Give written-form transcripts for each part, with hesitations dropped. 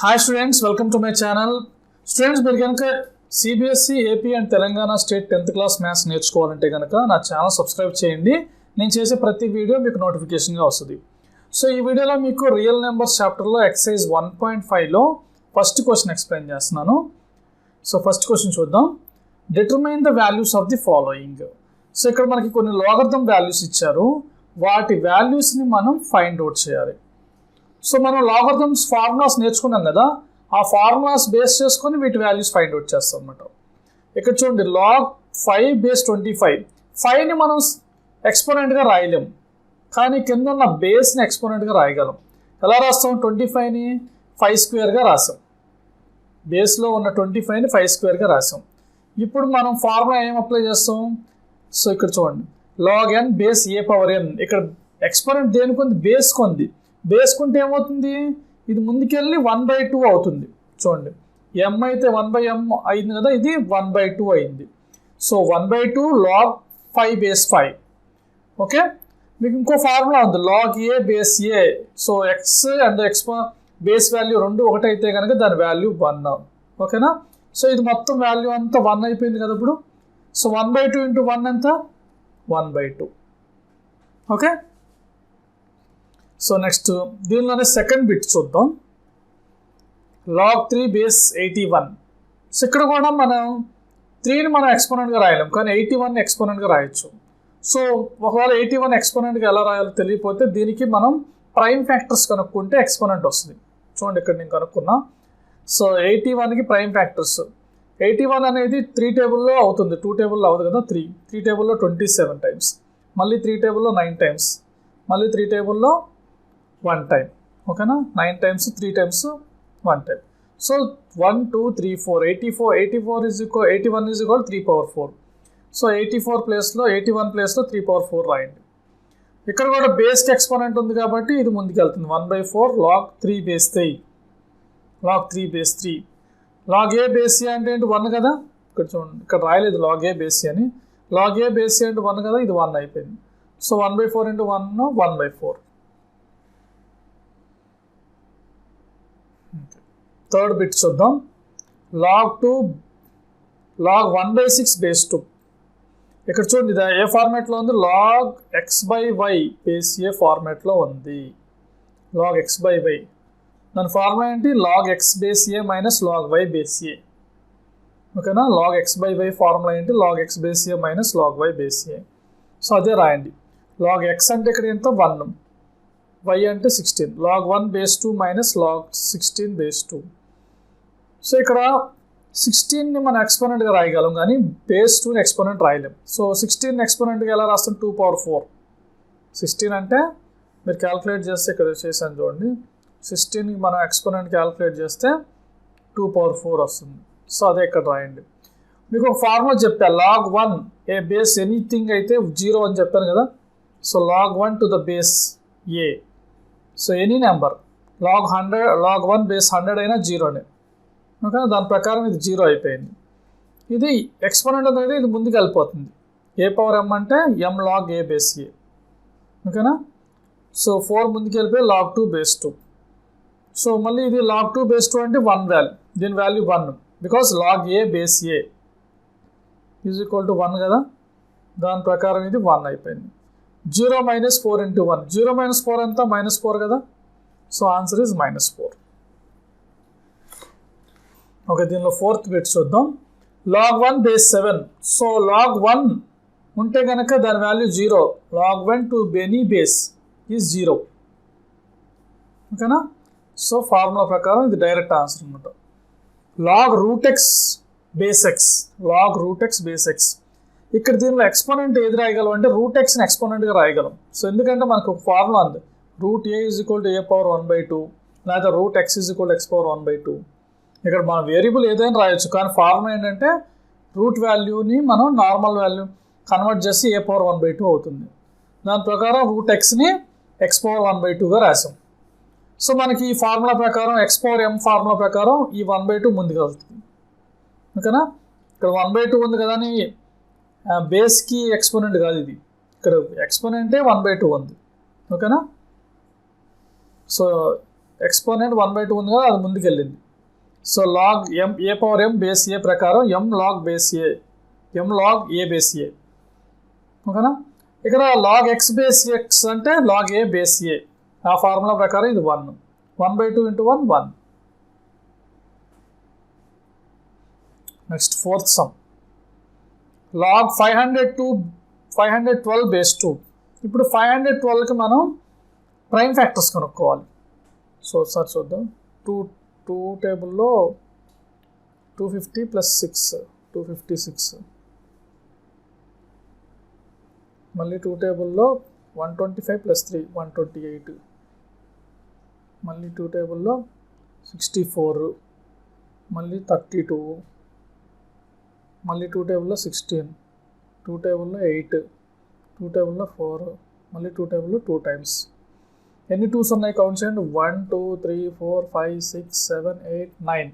Hi students, welcome to my channel. Students, మీరు కనుక CBSE, AP and Telangana state 10th class maths నేర్చుకోవాలంటే కనుక నా ఛానల్ సబ్స్క్రైబ్ చేయండి. నేను చేసే ప్రతి వీడియో మీకు నోటిఫికేషన్గా వస్తుంది. సో ఈ వీడియోలో మీకు రియల్ నెంబర్స్ చాప్టర్లో ఎక్సర్సైజ్ 1.5లో ఫస్ట్ క్వశ్చన్ ఎక్స్ప్లెయిన్ చేస్తున్నాను. సో ఫస్ట్ క్వశ్చన్ చూద్దాం. Determine the values of the following. So ఇక్కడ మనకి కొన్ని లాగరిథం వాల్యూస్ ఇచ్చారు, వాటి వాల్యూస్ని మనం ఫైండ్ అవుట్ చేయాలి. సో మనం లాగరిథమ్స్ ఫార్ములాస్ నేర్చుకున్నాం కదా, ఆ ఫార్ములాస్ బేస్ చేసుకొని వీటి వాల్యూస్ ఫైండ్ అవుట్ చేస్తాం అన్నమాట. ఇక్కడ చూడండి, log 5 బేస్ 25. 5ని మనం ఎక్స్పోనెంట్గా రాయలేం, కానీ కింద ఉన్న బేస్ని ఎక్స్పోనెంట్గా రాయగలం. ఎలా రాస్తాం? 25ని 5 స్క్వేర్గా రాసాం. బేస్లో ఉన్న 25ని 5 స్క్వేర్గా రాసాం. ఇప్పుడు మనం ఫార్ములా ఏం అప్లై చేస్తాం? సో ఇక్కడ చూడండి, log n base a power n. ఇక్కడ ఎక్స్పోనెంట్ దేనికి ఉంది? బేస్ కొంది. బేస్ కుంటే ఏమవుతుంది? ఇది ముందుకెళ్ళి 1/2 అవుతుంది. చూడండి, m అయితే 1/m అయింది కదా, ఇది 1/2 అయింది. So 1/2 log 5 base 5. ఓకే, మీకు ఇంకో ఫార్ములా ఉంది, log a base a. So x and x base value రెండు ఒకటైతే కనుక దాని వాల్యూ 1. ఓకేనా? సో ఇది మొత్తం వాల్యూ అంతా 1 అయిపోయింది కదా ఇప్పుడు. సో 1/2 ఇంటూ 1 ఎంత? 1/2. ఓకే, సో నెక్స్ట్ దీనిలోనే సెకండ్ బిట్ చూద్దాం. log 3 base 81. సో ఇక్కడ కూడా మనం 3ని మనం ఎక్స్పోనెంట్గా రాయలేం, కానీ 81 ఎక్స్పోనెంట్గా రాయొచ్చు. సో ఒకవేళ 81 ఎక్స్పోనెంట్గా ఎలా రాయాలో తెలియకపోతే దీనికి మనం ప్రైమ్ ఫ్యాక్టర్స్ కనుక్కుంటే ఎక్స్పోనెంట్ వస్తుంది. చూడండి, ఇక్కడ నేను కనుక్కున్నా. సో 81కి ప్రైమ్ ఫ్యాక్టర్స్. 81 అనేది 3 టేబుల్లో అవుతుంది, 2 టేబుల్లో అవుతుంది కదా. 3 టేబుల్లో 27 టైమ్స్, మళ్ళీ 3 టేబుల్లో 9 టైమ్స్, మళ్ళీ 3 టేబుల్లో 1 టైం. ఓకేనా? 9 times, 3 times, 1 time. So 1 2 3 4 81 is equal 3 power 4. So 84 ప్లేస్లో 81 ప్లేస్లో 3 పవర్ 4 రాయండి. ఇక్కడ కూడా బేస్కి ఎక్స్పోనెంట్ ఉంది కాబట్టి ఇది ముందుకెళ్తుంది. 1/4 log 3 base 3. log 3 base 3. log a base a అంటే ఏంటి? 1 కదా. ఇక్కడ చూడండి, ఇక్కడ రాయలేదు log a బేస్ a అని. log a బేస్ a అంటే 1 కదా, ఇది 1 అయిపోయింది. So 1/4 into 1 1/4. థర్డ్ బిట్ చూద్దాం. log 1/6 base 2. ఇక్కడ చూడండి, ఇది ఏ ఫార్మాట్లో ఉంది? log x/y బేస్ ఏ ఫార్మాట్లో ఉంది. log x/y దాని ఫార్ములా ఏంటి? log x base A minus log y base A. ఓకేనా? log x/y ఫార్ములా ఏంటి? log x base A minus log y base A. So అదే రాయండి. log x అంటే ఇక్కడ ఎంత? 1. y అంటే 16. log 1 base 2 minus log 16 base 2. So ఇక్కడ 16ని మనం ఎక్స్పోనెంట్గా రాయగలం, కానీ బేస్ 2ని ఎక్స్పోనెంట్ రాయలేం. సో 16 ఎక్స్పోనెంట్గా ఎలా రాస్తాం? 2 పవర్ 4. 16 అంటే మీరు క్యాల్కులేట్ చేస్తే, ఇక్కడ చేశాను చూడండి, 16ని మనం ఎక్స్పోనెంట్ క్యాల్కులేట్ చేస్తే 2 పవర్ 4 వస్తుంది. సో అదే ఇక్కడ రాయండి. మీకు ఒక ఫార్ములా చెప్పా, log 1 ఏ బేస్ ఎనీథింగ్ అయితే 0 అని చెప్పాను కదా. So log 1 to the base A. So any number log 1 base 100 అయినా 0నే. ఓకేనా? దాని ప్రకారం ఇది 0 అయిపోయింది. ఇది ఎక్స్పోనెంట్ అనేది ఇది ముందుకు వెళ్ళిపోతుంది. ఏ పవర్ m అంటే m log a base A. ఓకేనా? సో 4 ముందుకు వెళ్ళిపోయి log 2 బేస్ 2. సో మళ్ళీ ఇది log 2 బేస్ 2 అంటే 1 వాల్యూ, దీని value 1, because log a base a is equal to 1 కదా. దాని ప్రకారం ఇది 1 అయిపోయింది. 0 - 4 ఇంటూ 1. 0 - 4 ఎంత? -4 కదా. So answer is -4. ఓకే, దీనిలో ఫోర్త్ బిట్ చూద్దాం. log 1 base 7. సో log 1 ఉంటే కనుక దాని value 0. log 1 to any base is 0. ఓకేనా? సో ఫార్ములా ప్రకారం ఇది డైరెక్ట్ ఆన్సర్ అనమాట. log √x base x. log √x base x. ఇక్కడ దీనిలో ఎక్స్పోనెంట్ ఏది రాయగలం అంటే √xని ఎక్స్పోనెంట్గా రాయగలం. సో ఎందుకంటే మనకు ఒక ఫార్ములా ఉంది, √a is equal to a power 1/2, లేదా √x is equal to x power 1/2. ఇక్కడ మన వేరియబుల్ ఏదైనా రాయొచ్చు, కానీ ఫార్ములా ఏంటంటే రూట్ వాల్యూని మనం నార్మల్ వాల్యూ కన్వర్ట్ చేసి a పవర్ 1/2 అవుతుంది. దాని ప్రకారం √xని x పవర్ 1/2గా రాసాం. సో మనకి ఈ ఫార్ములా ప్రకారం x పవర్ m ఫార్ములా ప్రకారం ఈ 1/2 ముందుకు వెళ్తుంది. ఓకేనా? ఇక్కడ 1/2 ఉంది కదా అని బేస్కి ఎక్స్పోనెంట్ కాదు ఇది, ఇక్కడ ఎక్స్పోనెంటే 1/2 ఉంది. ఓకేనా? సో ఎక్స్పోనెంట్ 1/2 ఉంది కదా, అది ముందుకు వెళ్ళింది. So log M A power M base A ప్రకారం M log base A, M log A base A. ఓకేనా. ఇక్కడ లాగ్ ఎక్స్ బేస్ ఎక్స్ అంటే లాగ్ ఏ బేస్ ఏ. ఆ ఫార్ములా ప్రకారం ఇది 1. 1/2 × 1 1. Next fourth sum. Log 512 base 2. ఇప్పుడు 512కి మనం prime factors కనుక్కోవాలి. సో ఒకసారి చూద్దాం. 2 టేబుల్లో 250 + 6 256, మళ్ళీ 2 టేబుల్లో 125 + 3 128, మళ్ళీ 2 టేబుల్లో 64, మళ్ళీ 32, మళ్ళీ 2 టేబుల్లో 16, 2 టేబుల్లో 8, 2 టేబుల్లో 4, మళ్ళీ 2 టేబుల్లో 2 టైమ్స్. ఎన్ని 2s ఉన్నాయి కౌంట్ చేయండి. 1 2 3 4 5 6 7 8 9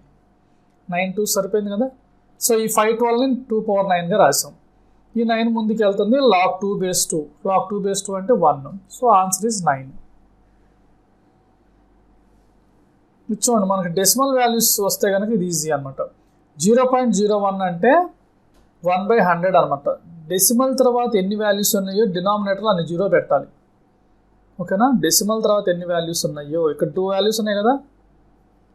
9 2s సరిపోయింది కదా. సో ఈ 512ని 2^9గా రాసాం. ఈ 9 ముందుకు వెళ్తుంది. Log 2 base 2. లాగ్ 2 బేస్ 2 అంటే 1. So answer is 9. చూడండి, మనకి డెసిమల్ వాల్యూస్ వస్తే కనుక ఇది ఈజీ అనమాట. 0.01 అంటే 1/100 అనమాట. డెసిమల్ తర్వాత ఎన్ని వాల్యూస్ ఉన్నాయో డినామినేటర్లో అన్ని 0 పెట్టాలి. ఓకేనా. డెసిమల్ తర్వాత ఎన్ని వాల్యూస్ ఉన్నాయో, ఇక్కడ 2 వాల్యూస్ ఉన్నాయి కదా,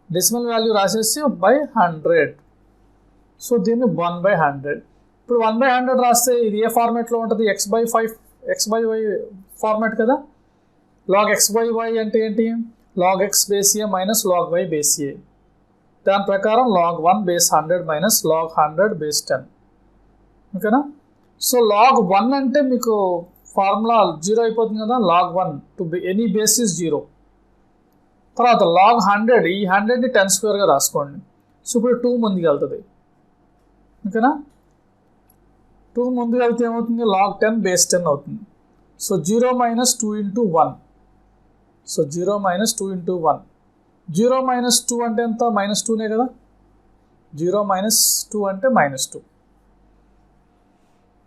డెసిమల్ వాల్యూ రాసేసి /100. సో దీన్ని 1/100. ఇప్పుడు 1/100 రాస్తే ఇది ఏ ఫార్మాట్లో ఉంటుంది? x/5 x/y ఫార్మాట్ కదా. లాగ్ x/y అంటే ఏంటి? Log x base A minus log y base A. దాని ప్రకారం log 1 base 100 minus log 100 base 10. ఓకేనా. సో లాగ్ 1 అంటే మీకు ఫార్ములా 0 అయిపోతుంది కదా. Log 1 to any base is 0. తర్వాత లాగ్ 100, ఈ 100ని 10² రాసుకోండి. సో ఇప్పుడు 2 ముందుకు వెళ్తుంది. ఓకేనా. 2 ముందుకు వెళ్తే ఏమవుతుంది? లాగ్ 10 బేస్ 10 అవుతుంది. సో 0 - 2 × 1. సో 0 - 2 × 1. 0 - 2 అంటే ఎంత? -2నే కదా. 0 - 2 అంటే -2.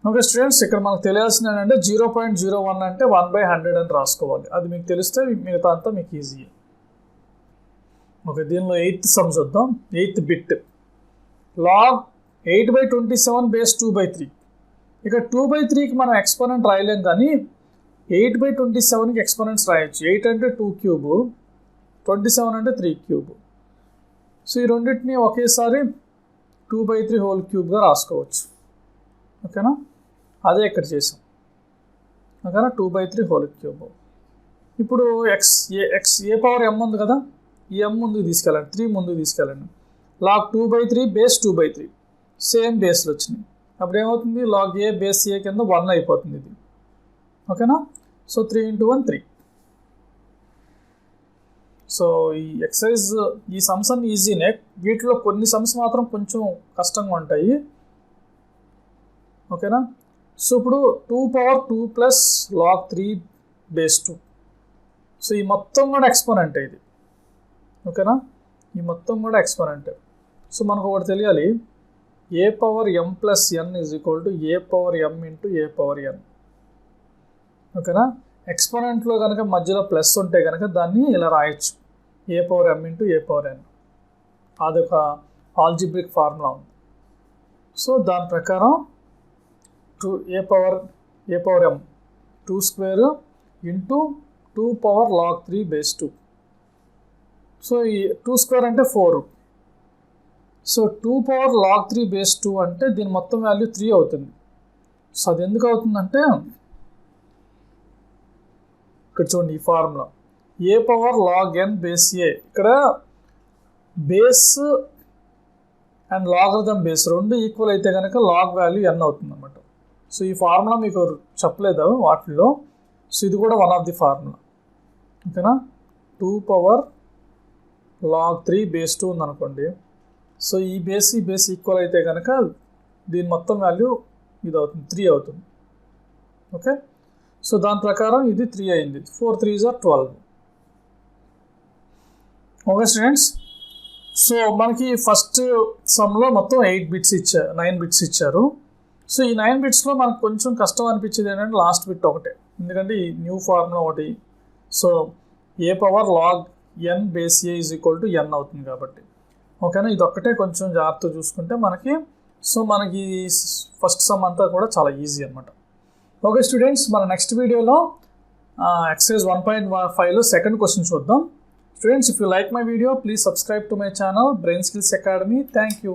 ఓకే స్టూడెంట్స్, ఇక్కడ మనకు తెలియాల్సింది ఏంటంటే 0.01 అంటే 1/100 అని రాసుకోవాలి. అది మీకు తెలిస్తే మిగతా అంతా మీకు ఈజీ. ఓకే, దీనిలో 8th సమ్ చూద్దాం. 8th bit. Log 8/27 base 2/3. ఇక్కడ 2/3కి మనం ఎక్స్పోనెంట్ రాయలేం, కానీ 8/27కి ఎక్స్పోనెంట్స్ రాయొచ్చు. 8 అంటే 2³ 27 అంటే 3³. సో ఈ రెండింటిని ఒకేసారి 2/3 హోల్ క్యూబ్గా రాసుకోవచ్చు. ఓకేనా. అదే ఇక్కడ చేసాం. ఓకేనా. 2/3 హోల్ క్యూబ్. ఇప్పుడు ఏ పవర్ m ఉంది కదా, ఈ m ముందుకు తీసుకెళ్ళండి, 3 ముందుకు తీసుకెళ్ళండి. లాగ్ 2/3 బేస్ 2/3 సేమ్ బేస్లు వచ్చినాయి. అప్పుడు ఏమవుతుంది? లాగ్ ఏ బేస్ ఏ కింద 1 అయిపోతుంది ఇది. ఓకేనా. సో 3 × 1 3. సో ఈ ఎక్సర్సైజ్, ఈ సమ్స్ అన్ని ఈజీనే. వీటిలో కొన్ని సమ్స్ మాత్రం కొంచెం కష్టంగా ఉంటాయి. ఓకేనా. సో ఇప్పుడు 2^2 + లాగ్ 3 బేస్ 2. సో ఈ మొత్తం కూడా ఎక్స్పోనెంట్ ఇది. ఓకేనా. ఈ మొత్తం కూడా ఎక్స్పోనెంట్. సో మనకు ఒకటి తెలియాలి, a power m + n = a power m × a power n. ఓకేనా. ఎక్స్పోనెంట్లో కనుక మధ్యలో ప్లస్ ఉంటే కనుక దాన్ని ఇలా రాయొచ్చు, a power m × a power n. అదొక ఆల్జిబ్రిక్ ఫార్ములా ఉంది. సో దాని ప్రకారం a power m 2² × 2 power log 3 base 2. So ఈ 2² అంటే 4. సో 2 పవర్ లాగ్ 3 బేస్ 2 అంటే దీని మొత్తం వాల్యూ 3 అవుతుంది. సో అది ఎందుకు అవుతుందంటే ఇక్కడ చూడండి, ఈ formula a power log n base a. ఇక్కడ బేస్ అండ్ లాగరిథం బేస్ రెండు ఈక్వల్ అయితే కనుక లాగ్ వాల్యూ n అవుతుంది అన్నమాట. సో ఈ ఫార్ములా మీకు చెప్పలేదు వాటిల్లో. సో ఇది కూడా వన్ ఆఫ్ ది ఫార్ములా. ఓకేనా. 2 పవర్ లాగ్ 3 బేస్ 2 ఉందనుకోండి. సో ఈ బేస్ ఈక్వల్ అయితే కనుక దీని మొత్తం వాల్యూ ఇది అవుతుంది, 3 అవుతుంది. ఓకే. సో దాని ప్రకారం ఇది 3 అయింది. 4 3s are 12. Okay students, so మనకి ఫస్ట్ సమ్లో మొత్తం 9 బిట్స్ ఇచ్చారు. సో ఈ 9 బిట్స్లో మనకు కొంచెం కష్టం అనిపించేది ఏంటంటే లాస్ట్ బిట్ ఒకటే, ఎందుకంటే ఈ న్యూ ఫార్ములా ఒకటి. So a power log n base a is equal to n అవుతుంది కాబట్టి. ఓకేనా, ఇది ఒక్కటే కొంచెం జాగ్రత్త చూసుకుంటే మనకి ఫస్ట్ సమ్ అంతా కూడా చాలా ఈజీ అనమాట. ఓకే స్టూడెంట్స్, మన నెక్స్ట్ వీడియోలో ఎక్సర్సైజ్ 1.5లో సెకండ్ క్వశ్చన్ చూద్దాం. Students, if you like my video please subscribe to my channel brain skills academy. Thank you.